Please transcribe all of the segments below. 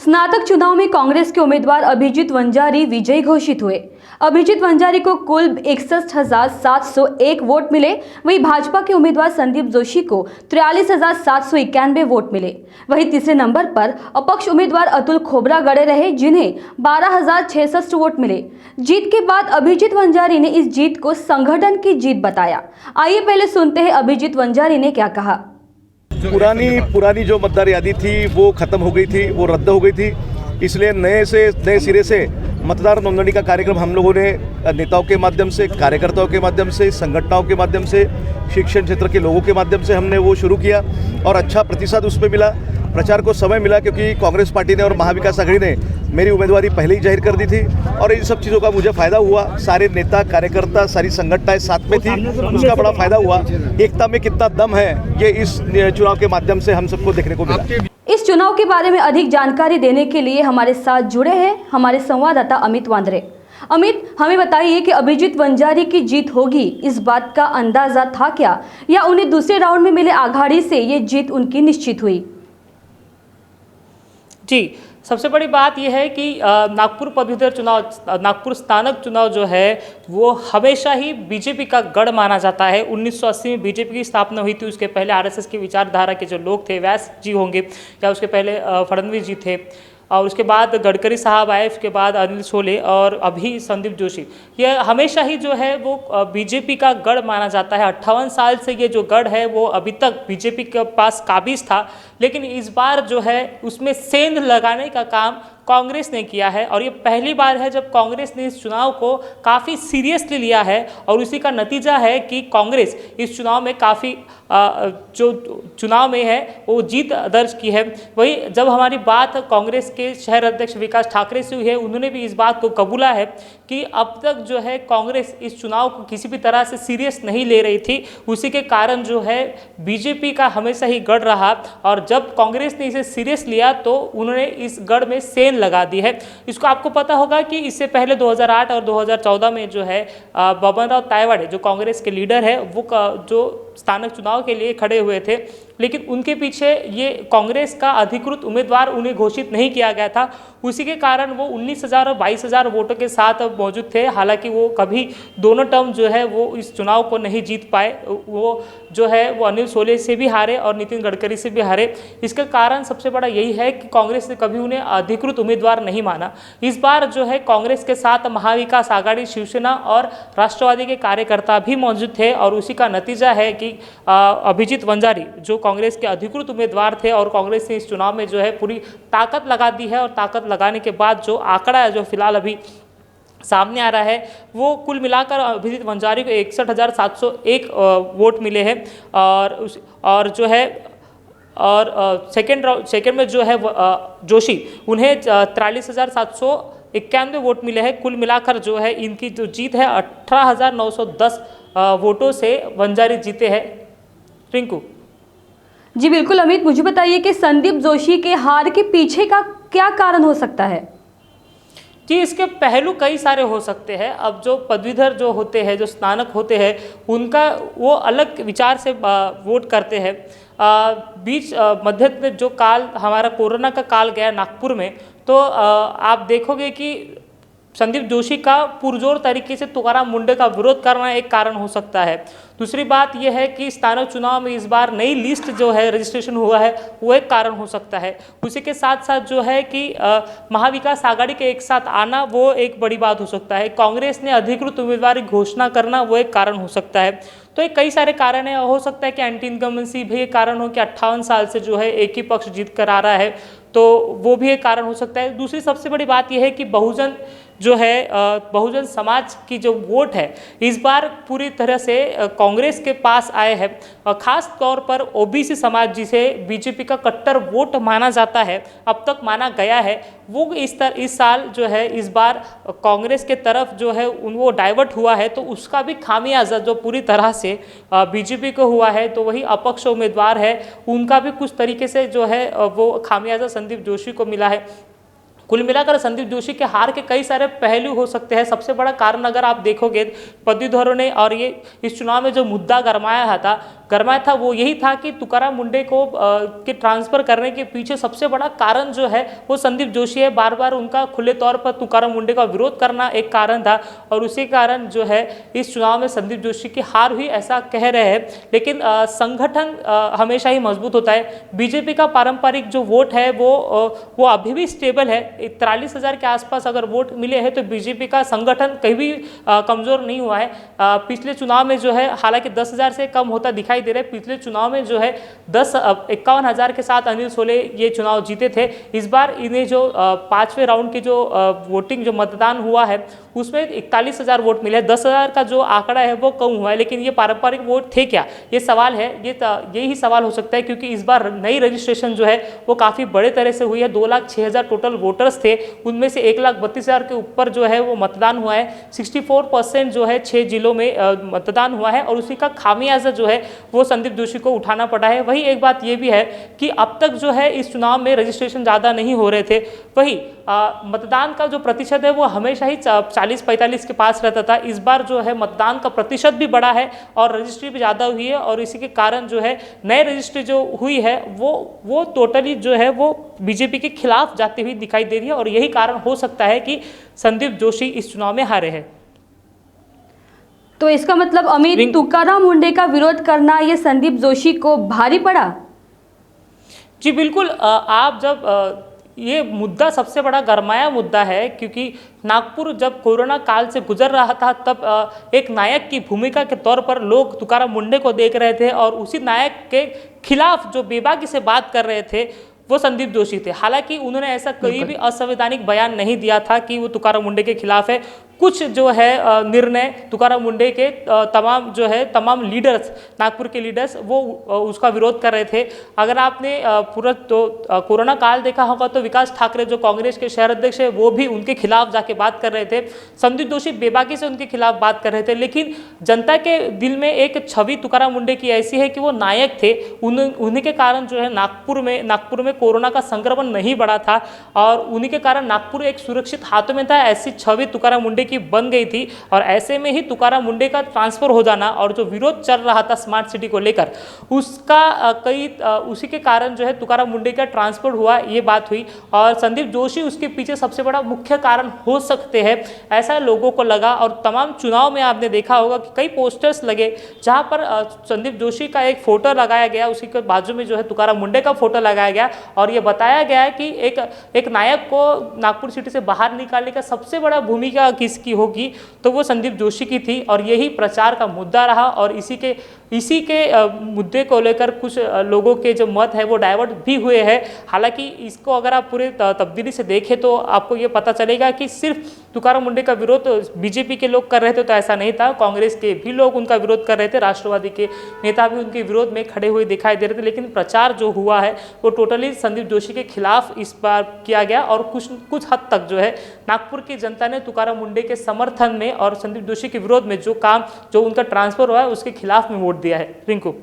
स्नातक चुनाव में कांग्रेस के उम्मीदवार अभिजीत वंजारी विजयी घोषित हुए। अभिजीत वंजारी को कुल 61,701 वोट मिले। वहीं भाजपा के उम्मीदवार संदीप जोशी को 43,791 वोट मिले। वहीं तीसरे नंबर पर अपक्ष उम्मीदवार अतुल खोबरा गड़े रहे, जिन्हें 12,066 वोट मिले। जीत के बाद अभिजीत वंजारी ने इस जीत को संगठन की जीत बताया। आइए पहले सुनते हैं अभिजीत वंजारी ने क्या कहा। पुरानी जो मतदार यादी थी वो खत्म हो गई थी, वो रद्द हो गई थी। इसलिए नए सिरे से मतदार नोंदणी का कार्यक्रम हम लोगों ने नेताओं के माध्यम से, कार्यकर्ताओं के माध्यम से, संगठनों के माध्यम से, शिक्षण क्षेत्र के लोगों के माध्यम से हमने वो शुरू किया और अच्छा प्रतिशत उस पर मिला। प्रचार को समय मिला क्योंकि कांग्रेस पार्टी ने और महाविकास आघाड़ी ने मेरी उम्मीदवारी पहले ही जाहिर कर दी थी और इन सब चीज़ों का मुझे फ़ायदा हुआ। सारे नेता, कार्यकर्ता, सारी संगठनाएं साथ में थी, उसका बड़ा फ़ायदा हुआ। एकता में कितना दम है ये इस चुनाव के माध्यम से हम सबको देखने को मिला। इस चुनाव के बारे में अधिक जानकारी देने के लिए हमारे साथ जुड़े हैं हमारे संवाददाता अमित वांद्रे। अमित, हमें बताइए कि अभिजीत वंजारी की जीत होगी, इस बात का अंदाजा था क्या, या उन्हें दूसरे राउंड में मिले आघाड़ी से ये जीत उनकी निश्चित हुई? जी, सबसे बड़ी बात यह है कि नागपुर पदवीधर चुनाव, नागपुर स्नातक चुनाव जो है वो हमेशा ही बीजेपी का गढ़ माना जाता है। 1980 में बीजेपी की स्थापना हुई थी। उसके पहले आरएसएस की विचारधारा के जो लोग थे, व्यास जी होंगे या उसके पहले फडणवीस जी थे, और उसके बाद गडकरी साहब आए, उसके बाद अनिल शोले और अभी संदीप जोशी। यह हमेशा ही जो है वो बीजेपी का गढ़ माना जाता है। 58 साल से ये जो गढ़ है वो अभी तक बीजेपी के पास काबिज था, लेकिन इस बार जो है उसमें सेंध लगाने का काम कांग्रेस ने किया है और ये पहली बार है जब कांग्रेस ने इस चुनाव को काफ़ी सीरियसली लिया है और उसी का नतीजा है कि कांग्रेस इस चुनाव में काफ़ी जो चुनाव में है वो जीत दर्ज की है। वही जब हमारी बात कांग्रेस के शहर अध्यक्ष विकास ठाकरे से हुई है, उन्होंने भी इस बात को कबूला है कि अब तक जो है कांग्रेस इस चुनाव को किसी भी तरह से सीरियस नहीं ले रही थी। उसी के कारण जो है बीजेपी का हमेशा ही गढ़ रहा और जब कांग्रेस ने इसे सीरियस लिया तो उन्होंने इस गढ़ में सेंध लगा दी है। इसको आपको पता होगा कि इससे पहले 2008 और 2014 में जो है बबन राव तायवाड़े जो कांग्रेस के लीडर है वो जो स्थानक चुनाव के लिए खड़े हुए थे, लेकिन उनके पीछे ये कांग्रेस का अधिकृत उम्मीदवार उन्हें घोषित नहीं किया गया था। उसी के कारण वो 19,000 और 22,000 वोटों के साथ मौजूद थे। हालांकि वो कभी दोनों टर्म जो है वो इस चुनाव को नहीं जीत पाए। वो जो है वो अनिल शोले से भी हारे और नितिन गडकरी से भी हारे। इसका कारण सबसे बड़ा यही है कि कांग्रेस ने कभी उन्हें अधिकृत उम्मीदवार नहीं माना। इस बार जो है कांग्रेस के साथ महाविकास आघाड़ी, शिवसेना और राष्ट्रवादी के कार्यकर्ता भी मौजूद थे और उसी का नतीजा है कि अभिजीत वंजारी जो कांग्रेस के अधिकृत उम्मीदवार थे और कांग्रेस ने इस चुनाव में जो है पूरी ताकत लगा दी है और ताकत लगाने के बाद जो आंकड़ा है जो फिलहाल अभी सामने आ रहा है वो कुल मिलाकर अभिजीत वंजारी को 61,701 वोट मिले हैं और जो है और सेकेंड में जो है जोशी उन्हें 43,791 वोट मिले हैं। कुल मिलाकर जो है इनकी जो जीत है 18,910 वोटों से वंजारी जीते हैं। रिंकू जी बिल्कुल अमित, मुझे बताइए कि संदीप जोशी के हार के पीछे का क्या कारण हो सकता है? जी, इसके पहलू कई सारे हो सकते हैं। अब जो पदवीधर जो होते हैं, जो स्नातक होते हैं, उनका वो अलग विचार से वोट करते हैं। बीच मध्य में जो काल हमारा कोरोना का काल गया नागपुर में, तो आप देखोगे कि संदीप जोशी का पुरजोर तरीके से तुकाराम मुंडे का विरोध करना एक कारण हो सकता है। दूसरी बात यह है कि स्थानीय चुनाव में इस बार नई लिस्ट जो है रजिस्ट्रेशन हुआ है वो एक कारण हो सकता है। उसी के साथ साथ जो है कि महाविकास आघाड़ी के एक साथ आना वो एक बड़ी बात हो सकता है। कांग्रेस ने अधिकृत उम्मीदवार की घोषणा करना वो एक कारण हो सकता है। तो ये कई सारे कारण है। हो सकता है कि एंटी इनकम्बेंसी भी एक कारण हो कि 58 साल से जो है एक ही पक्ष जीत कर आ रहा है, तो वो भी एक कारण हो सकता है। दूसरी सबसे बड़ी बात यह है कि बहुजन समाज की जो वोट है इस बार पूरी तरह से कांग्रेस के पास आए हैं और ख़ास तौर पर ओबीसी समाज जिसे बीजेपी का कट्टर वोट माना जाता है, अब तक माना गया है, वो इस साल जो है इस बार कांग्रेस के तरफ जो है वो डाइवर्ट हुआ है। तो उसका भी खामियाजा जो पूरी तरह से बीजेपी को हुआ है, तो वही अपक्ष उम्मीदवार है उनका भी कुछ तरीके से जो है वो खामियाजा संदीप जोशी को मिला है। कुल मिलाकर संदीप जोशी के हार के कई सारे पहलू हो सकते हैं। सबसे बड़ा कारण अगर आप देखोगे पदवीधरों ने और ये इस चुनाव में जो मुद्दा गरमाया था वो यही था कि तुकाराम मुंडे को के ट्रांसफ़र करने के पीछे सबसे बड़ा कारण जो है वो संदीप जोशी है। बार बार उनका खुले तौर पर तुकाराम मुंडे का विरोध करना एक कारण था और उसी कारण जो है इस चुनाव में संदीप जोशी की हार हुई ऐसा कह रहे हैं। लेकिन संगठन हमेशा ही मजबूत होता है। बीजेपी का पारंपरिक जो वोट है वो अभी भी स्टेबल है। 43,000 के आसपास अगर वोट मिले हैं तो बीजेपी का संगठन कहीं भी कमज़ोर नहीं हुआ है। पिछले चुनाव में जो है हालांकि 10,000 से कम होता दिखाई दे रहा है। पिछले चुनाव में जो है 51,000 के साथ अनिल सोले ये चुनाव जीते थे। इस बार इन्हें जो 5वें राउंड की जो वोटिंग जो मतदान हुआ है उसमें 41,000 वोट मिले। 10,000 का जो आंकड़ा है वो कम हुआ है। लेकिन ये पारंपरिक वोट थे क्या, ये सवाल है। यही सवाल हो सकता है क्योंकि इस बार नई रजिस्ट्रेशन जो है वो काफ़ी बड़े तरह से हुई है। 2,06,000 टोटल वोटर्स थे, उनमें से 1,32,000 के ऊपर जो है वो मतदान हुआ है। 64% जो है 6 जिलों में मतदान हुआ है और उसी का खामियाजा जो है वो संदीप जोशी को उठाना पड़ा है। वही एक बात ये भी है कि अब तक जो है इस चुनाव में रजिस्ट्रेशन ज़्यादा नहीं हो रहे थे। वही मतदान का जो प्रतिशत है वो हमेशा ही 40-45 के पास रहता था। इस बार जो है मतदान का प्रतिशत भी बढ़ा है और रजिस्ट्री भी ज़्यादा हुई है और इसी के कारण जो है नए रजिस्ट्री जो हुई है वो टोटली जो है वो बीजेपी के खिलाफ जाती हुई दिखाई दे रही है और यही कारण हो सकता है कि संदीप जोशी इस चुनाव में हारे हैं। तो इसका मतलब अमित, तुकाराम मुंडे का विरोध करना ये संदीप जोशी को भारी पड़ा? जी बिल्कुल। आप जब ये मुद्दा सबसे बड़ा गरमाया मुद्दा है क्योंकि नागपुर जब कोरोना काल से गुजर रहा था तब एक नायक की भूमिका के तौर पर लोग तुकाराम मुंडे को देख रहे थे और उसी नायक के खिलाफ जो बेबाकी से बात कर रहे थे वो संदीप जोशी थे। हालांकि उन्होंने ऐसा कोई भी असंवैधानिक बयान नहीं दिया था कि वो तुकाराम मुंडे के खिलाफ है। कुछ जो है निर्णय तुकाराम मुंडे के तमाम लीडर्स, नागपुर के लीडर्स वो उसका विरोध कर रहे थे। अगर आपने पूरा तो कोरोना काल देखा होगा तो विकास ठाकरे जो कांग्रेस के शहर अध्यक्ष है वो भी उनके खिलाफ जाके बात कर रहे थे। संदीप जोशी बेबाकी से उनके खिलाफ बात कर रहे थे। लेकिन जनता के दिल में एक छवि तुकाराम मुंडे की ऐसी है कि वो नायक थे। उन्हीं के कारण जो है नागपुर में कोरोना का संक्रमण नहीं बढ़ा था और उन्हीं के कारण नागपुर एक सुरक्षित हाथों में था। ऐसी छवि तुकाराम मुंडे की बन गई थी और ऐसे में ही तुकाराम मुंडे का ट्रांसफर हो जाना और जो विरोध चल रहा था स्मार्ट सिटी को लेकर उसका उसी के कारण जो है तुकाराम मुंडे का ट्रांसफर हुआ, ये बात हुई। और संदीप जोशी उसके पीछे सबसे बड़ा मुख्य कारण हो सकते हैं, ऐसा लोगों को लगा। और तमाम चुनाव में आपने देखा होगा कि कई पोस्टर्स लगे जहां पर संदीप जोशी का एक फोटो लगाया गया, उसी के बाजू में जो है तुकाराम मुंडे का फोटो लगाया गया और ये बताया गया कि एक नायक को नागपुर सिटी से बाहर निकालने का सबसे बड़ा भूमिका किसकी होगी तो वो संदीप जोशी की थी। और यही प्रचार का मुद्दा रहा और इसी के मुद्दे को लेकर कुछ लोगों के जो मत है वो डाइवर्ट भी हुए हैं। हालांकि इसको अगर आप पूरे तब्दीली से देखें तो आपको ये पता चलेगा कि सिर्फ तुकाराम मुंडे का विरोध बीजेपी के लोग कर रहे थे तो ऐसा नहीं था। कांग्रेस के भी लोग उनका विरोध कर रहे थे, राष्ट्रवादी के नेता भी उनके विरोध में खड़े हुए दिखाई दे रहे थे। लेकिन प्रचार जो हुआ है वो टोटली संदीप जोशी के खिलाफ इस बार किया गया और कुछ हद तक जो है नागपुर की जनता ने तुकाराम मुंडे के समर्थन में और संदीप जोशी के विरोध में जो उनका ट्रांसफर हुआ है उसके खिलाफ में वोट दिया है। रिंकू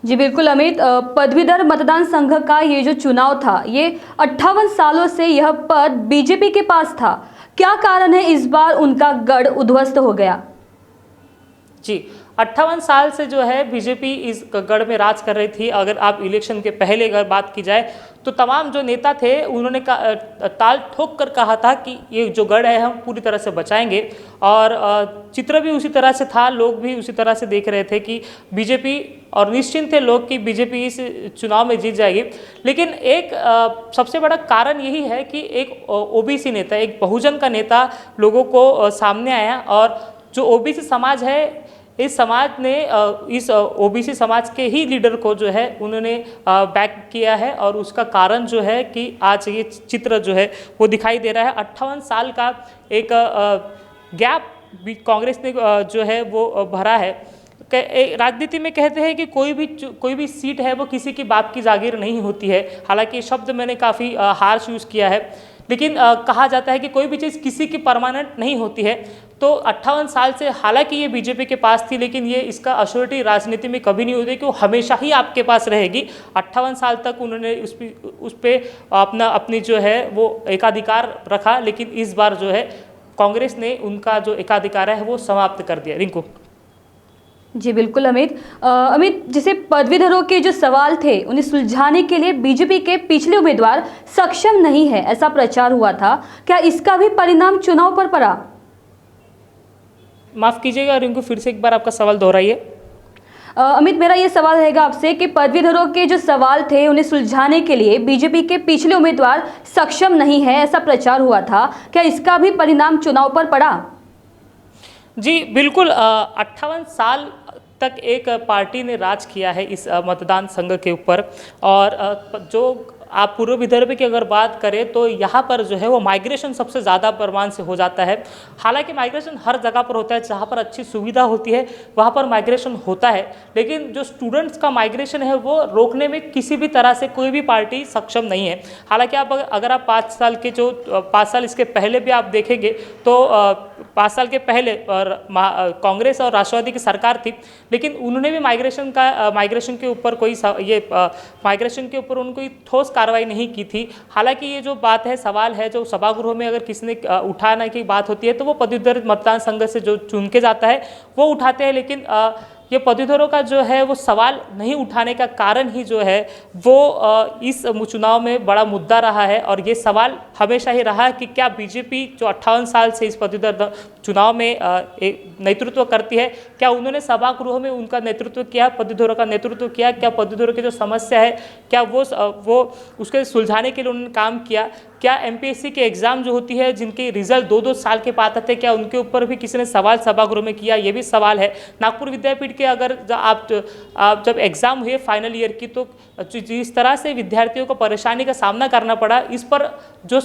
जी बिल्कुल अमित, पदवीधर मतदान संघ का ये जो चुनाव था ये 58 सालों से यह पद बीजेपी के पास था। क्या कारण है इस बार उनका गढ़ उद्ध्वस्त हो गया? जी 58 साल से जो है बीजेपी इस गढ़ में राज कर रही थी। अगर आप इलेक्शन के पहले अगर बात की जाए तो तमाम जो नेता थे उन्होंने ताल ठोक कर कहा था कि ये जो गढ़ है हम पूरी तरह से बचाएंगे और चित्र भी उसी तरह से था, लोग भी उसी तरह से देख रहे थे कि बीजेपी, और निश्चिंत थे लोग कि बीजेपी इस चुनाव में जीत जाएगी। लेकिन एक सबसे बड़ा कारण यही है कि एक ओबीसी नेता, एक बहुजन का नेता लोगों को सामने आया और जो ओबीसी समाज है इस समाज ने इस ओबीसी समाज के ही लीडर को जो है उन्होंने बैक किया है और उसका कारण जो है कि आज ये चित्र जो है वो दिखाई दे रहा है। 58 साल का एक गैप कांग्रेस ने जो है वो भरा है। राजनीति में कहते हैं कि कोई भी सीट है वो किसी की बाप की जागीर नहीं होती है। हालांकि ये शब्द मैंने काफ़ी हार्श यूज़ किया है, लेकिन कहा जाता है कि कोई भी चीज़ किसी की परमानेंट नहीं होती है। तो 58 साल से हालांकि ये बीजेपी के पास थी, लेकिन ये इसका अश्योरिटी राजनीति में कभी नहीं होती कि वो हमेशा ही आपके पास रहेगी। 58 साल तक उन्होंने उस पर अपनी जो है वो एकाधिकार रखा, लेकिन इस बार जो है कांग्रेस ने उनका जो एकाधिकार है वो समाप्त कर दिया। रिंकू जी बिल्कुल अमित। अमित, जैसे पदवीधरों के जो सवाल थे उन्हें सुलझाने के लिए बीजेपी के पिछले उम्मीदवार सक्षम नहीं है, ऐसा प्रचार हुआ था, क्या इसका भी परिणाम चुनाव पर पड़ा? माफ कीजिएगा रिंकू, फिर से एक बार आपका सवाल दोहराइए। अमित, मेरा ये सवाल रहेगा आपसे कि पदवीधरों के जो सवाल थे उन्हें सुलझाने के लिए बीजेपी के पिछले उम्मीदवार सक्षम नहीं है, ऐसा प्रचार हुआ था, क्या इसका भी परिणाम चुनाव पर पड़ा? जी बिल्कुल। 58 साल तक एक पार्टी ने राज किया है इस मतदान संघ के ऊपर, और जो आप पूर्व विदर्भ की अगर बात करें तो यहाँ पर जो है वो माइग्रेशन सबसे ज़्यादा प्रमाण से हो जाता है। हालांकि माइग्रेशन हर जगह पर होता है, जहाँ पर अच्छी सुविधा होती है वहाँ पर माइग्रेशन होता है, लेकिन जो स्टूडेंट्स का माइग्रेशन है वो रोकने में किसी भी तरह से कोई भी पार्टी सक्षम नहीं है। हालांकि आप अगर आप 5 साल के जो 5 साल इसके पहले भी आप देखेंगे तो 5 साल के पहले कांग्रेस और राष्ट्रवादी की सरकार थी, लेकिन उन्होंने भी माइग्रेशन के ऊपर कोई माइग्रेशन के ऊपर उनको ठोस कार्रवाई नहीं की थी। हालांकि ये जो बात है, सवाल है, जो सभागृह में अगर किसी ने उठाने की बात होती है तो वो पदवीधर मतदान संघ से जो चुन के जाता है वो उठाते हैं, लेकिन ये पदवीधरों का जो है वो सवाल नहीं उठाने का कारण ही जो है वो इस चुनाव में बड़ा मुद्दा रहा है। और ये सवाल हमेशा ही रहा है कि क्या बीजेपी जो 58 साल से इस पदवीधर चुनाव में नेतृत्व करती है, क्या उन्होंने सभागृह में उनका नेतृत्व किया, पदवीधरों का नेतृत्व किया, क्या पदवीधरों की जो समस्या है क्या वो उसके सुलझाने के लिए उन्होंने काम किया, क्या एमपीएससी के एग्ज़ाम जो होती है जिनके रिजल्ट 2-2 साल के बाद आते हैं, क्या उनके ऊपर भी किसी ने सवाल सभागृह में किया, ये भी सवाल है। नागपुर विद्यापीठ के अगर आप जब एग्ज़ाम हुए फाइनल ईयर की, तो जिस तरह से विद्यार्थियों को परेशानी का सामना करना पड़ा, इस पर जो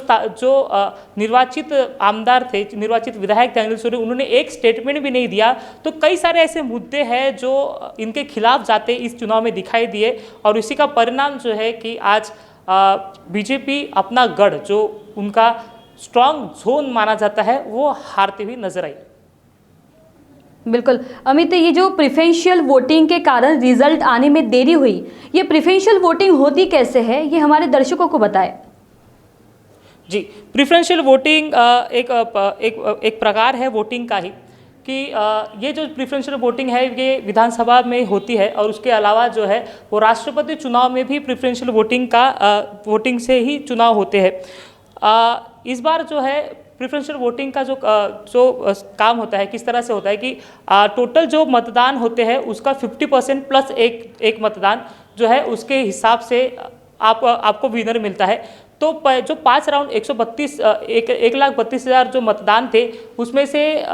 निर्वाचित आमदार थे, निर्वाचित विधायक थे अनिल सोरेन, उन्होंने एक स्टेटमेंट भी नहीं दिया। तो कई सारे ऐसे मुद्दे हैं जो इनके खिलाफ जाते इस चुनाव में दिखाई दिए, और इसी का परिणाम जो है कि आज बीजेपी अपना गढ़, जो उनका स्ट्रॉन्ग जोन माना जाता है, वो हारते हुए नजर आई। बिल्कुल अमित, ये जो प्रेफरेंशियल वोटिंग के कारण रिजल्ट आने में देरी हुई, ये प्रेफरेंशियल वोटिंग होती कैसे है, ये हमारे दर्शकों को बताएं। जी, प्रेफरेंशियल वोटिंग एक प्रकार है वोटिंग का ही, कि ये जो प्रेफरेंशियल वोटिंग है ये विधानसभा में होती है, और उसके अलावा जो है वो राष्ट्रपति चुनाव में भी प्रेफरेंशियल वोटिंग से ही चुनाव होते हैं। इस बार जो है प्रेफरेंशियल वोटिंग का जो काम होता है, किस तरह से होता है कि टोटल जो मतदान होते हैं उसका 50% प्लस एक मतदान जो है उसके हिसाब से आपको विनर मिलता है। तो जो 5 राउंड 1,32,000 जो मतदान थे उसमें से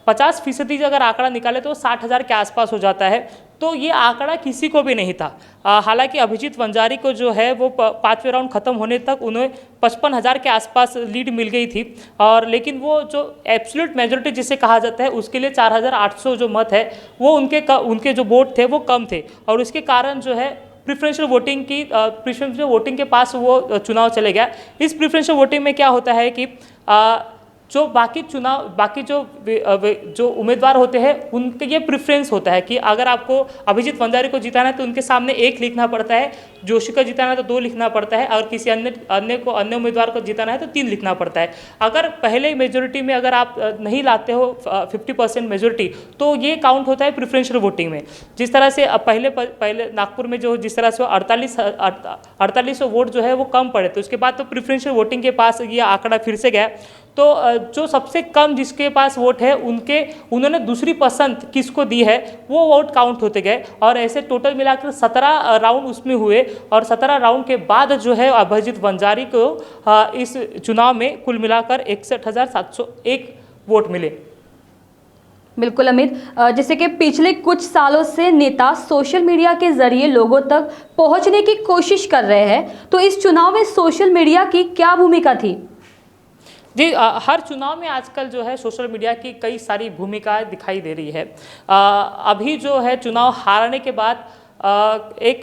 50% अगर आंकड़ा निकाले तो 60,000 के आसपास हो जाता है। तो ये आंकड़ा किसी को भी नहीं था। हालांकि अभिजीत वंजारी को जो है वो 5वें राउंड खत्म होने तक उन्हें 55,000 के आसपास लीड मिल गई थी, और लेकिन वो जो एब्सोल्यूट मेजोरिटी जिसे कहा जाता है उसके लिए 4,800 जो मत है वो उनके जो वोट थे वो कम थे, और इसके कारण जो है प्रेफरेंशियल वोटिंग के पास वो चुनाव चले गया। इस प्रेफरेंशियल वोटिंग में क्या होता है कि जो बाकी जो उम्मीदवार होते हैं उनके ये प्रेफरेंस होता है कि अगर आपको अभिजीत वंजारी को जिताना है तो उनके सामने 1 लिखना पड़ता है, जोशी को जिताना है तो 2 लिखना पड़ता है, अगर किसी अन्य उम्मीदवार को जिताना है तो 3 लिखना पड़ता है। अगर पहले मेजोरिटी में अगर आप नहीं लाते हो 50% मेजोरिटी तो ये काउंट होता है प्रेफरेंशियल वोटिंग में। जिस तरह से पहले नागपुर में जो जिस तरह से 4800 वोट जो है वो कम पड़े थे, उसके बाद तो प्रेफरेंशियल वोटिंग के पास ये आंकड़ा फिर से गया। तो जो सबसे कम जिसके पास वोट है उन्होंने दूसरी पसंद किसको दी है वो वोट काउंट होते गए, और ऐसे टोटल मिलाकर 17 राउंड उसमें हुए, और 17 राउंड के बाद जो है अभिजीत वंजारी को इस चुनाव में कुल मिलाकर 61,701 वोट मिले। बिल्कुल अमित, जैसे कि पिछले कुछ सालों से नेता सोशल मीडिया के जरिए लोगों तक पहुंचने की कोशिश कर रहे हैं, तो इस चुनाव में सोशल मीडिया की क्या भूमिका थी? जी, हर चुनाव में आजकल जो है सोशल मीडिया की कई सारी भूमिकाएं दिखाई दे रही है। अभी जो है चुनाव हारने के बाद एक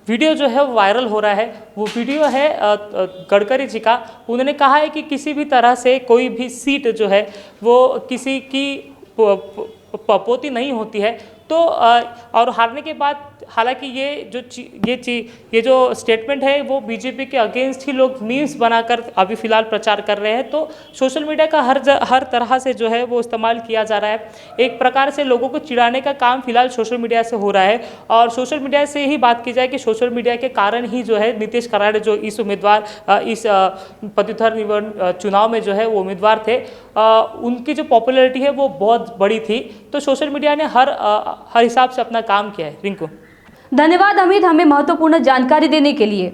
वीडियो जो है वो वायरल हो रहा है। वो वीडियो है गडकरी जी का। उन्होंने कहा है कि किसी भी तरह से कोई भी सीट जो है वो किसी की पोती नहीं होती है। तो और हारने के बाद हालांकि ये जो स्टेटमेंट है वो बीजेपी के अगेंस्ट ही लोग मीम्स बनाकर अभी फिलहाल प्रचार कर रहे हैं। तो सोशल मीडिया का हर तरह से जो है वो इस्तेमाल किया जा रहा है। एक प्रकार से लोगों को चिढ़ाने का काम फिलहाल सोशल मीडिया से हो रहा है। और सोशल मीडिया से ही बात की जाए कि सोशल मीडिया के कारण ही जो है नीतीश कराड़ जो इस उम्मीदवार इस पदवीधर चुनाव में जो है वो उम्मीदवार थे, उनकी जो पॉपुलैरिटी है वो बहुत बड़ी थी। तो सोशल मीडिया ने हर हिसाब से अपना काम किया है। रिंकू, धन्यवाद अमित, हमें महत्वपूर्ण जानकारी देने के लिए।